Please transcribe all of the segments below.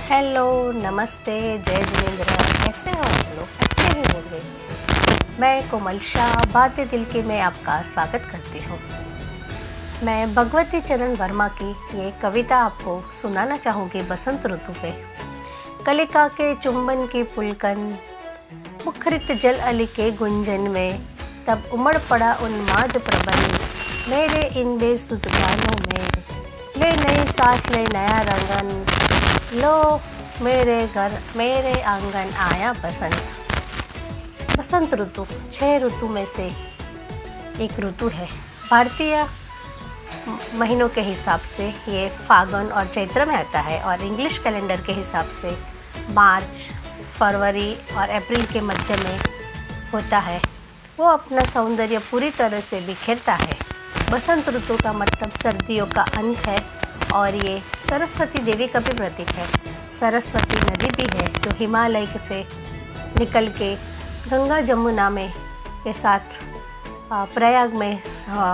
Hello, नमस्ते, जय जिनेंद्र। कैसे हो आप लोग? अच्छे ही होंगे। मैं कोमल शाह बातें दिल की में आपका स्वागत करती हूँ। मैं भगवती चरण वर्मा की ये कविता आपको सुनाना चाहूँगी बसंत ऋतु पे। कलिका के चुंबन की पुलकन, मुखरित जल अली के गुंजन में, तब उमड़ पड़ा उन्माद प्रबंध मेरे इन बेसुध गानों में। ले नई साथ ले नया रंगन, लो मेरे घर मेरे आंगन आया बसंत। बसंत ऋतु 6 ऋतु में से एक ऋतु है। भारतीय महीनों के हिसाब से ये फागुन और चैत्र में आता है और इंग्लिश कैलेंडर के हिसाब से मार्च, फरवरी और अप्रैल के मध्य में होता है। वो अपना सौंदर्य पूरी तरह से बिखेरता है। बसंत ऋतु का मतलब सर्दियों का अंत है और ये सरस्वती देवी का भी प्रतीक है। सरस्वती नदी भी है जो हिमालय से निकल के गंगा जमुना में के साथ प्रयाग में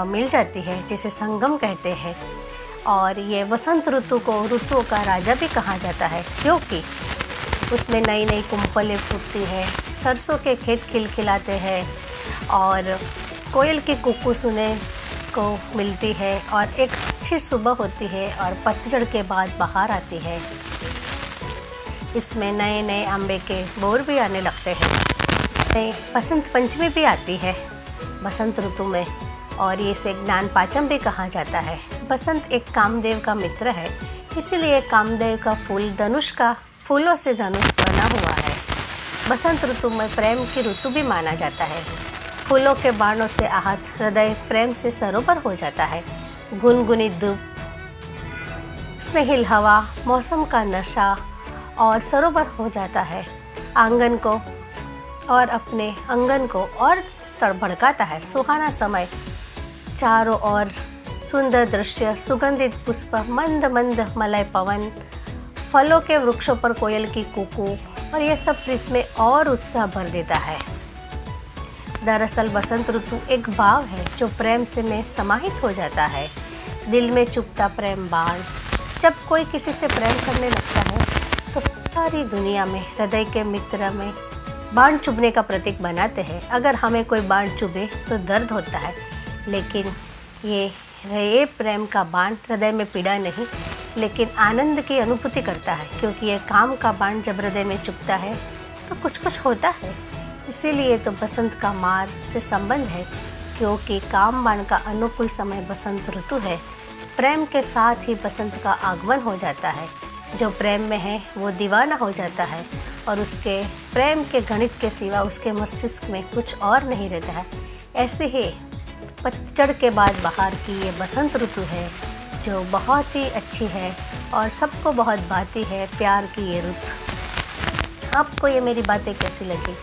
मिल जाती है, जिसे संगम कहते हैं। और ये बसंत ऋतु को ऋतुओं का राजा भी कहा जाता है, क्योंकि उसमें नई नई कुंपलें फूटती है, सरसों के खेत खिलखिलाते हैं और कोयल की कुकू सुने को मिलती है और एक अच्छी सुबह होती है और पतझड़ के बाद बहार आती है। इसमें नए नए आंबे के बोर भी आने लगते हैं। इसमें बसंत पंचमी भी आती है बसंत ऋतु में, और ये इसे ज्ञान पाचम भी कहा जाता है। बसंत एक कामदेव का मित्र है, इसीलिए कामदेव का फूल धनुष का फूलों से धनुष बना हुआ है। बसंत ऋतु में प्रेम की ऋतु भी माना जाता है। फूलों के बाणों से आहत हृदय प्रेम से सरोवर हो जाता है। गुनगुनी धूप, स्नेहिल हवा, मौसम का नशा और सरोवर हो जाता है। आंगन को और अपने अंगन को और तड़भड़काता है। सुहाना समय, चारों ओर सुंदर दृश्य, सुगंधित पुष्प, मंद मंद मलय पवन, फलों के वृक्षों पर कोयल की कूकू, और ये सब प्रीत में और उत्साह भर देता है। दरअसल बसंत ऋतु एक भाव है जो प्रेम से में समाहित हो जाता है। दिल में चुभता प्रेम बाण, जब कोई किसी से प्रेम करने लगता है तो सारी दुनिया में हृदय के मित्र में बाण चुभने का प्रतीक बनाते हैं। अगर हमें कोई बाण चुभे तो दर्द होता है, लेकिन ये प्रेम का बाण हृदय में पीड़ा नहीं लेकिन आनंद की अनुभूति करता है, क्योंकि ये काम का बाण जब हृदय में चुभता है तो कुछ कुछ होता है। इसीलिए तो बसंत का मार से संबंध है, क्योंकि काम बाण का अनुकूल समय बसंत ऋतु है। प्रेम के साथ ही बसंत का आगमन हो जाता है। जो प्रेम में है वो दीवाना हो जाता है और उसके प्रेम के गणित के सिवा उसके मस्तिष्क में कुछ और नहीं रहता है। ऐसे ही पतझड़ के बाद बहार की ये बसंत ऋतु है जो बहुत ही अच्छी है और सबको बहुत भाती है। प्यार की ये ऋतु। आपको ये मेरी बातें कैसी लगी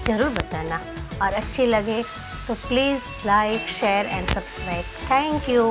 ज़रूर बताना, और अच्छी लगे तो please like, share and subscribe. Thank you.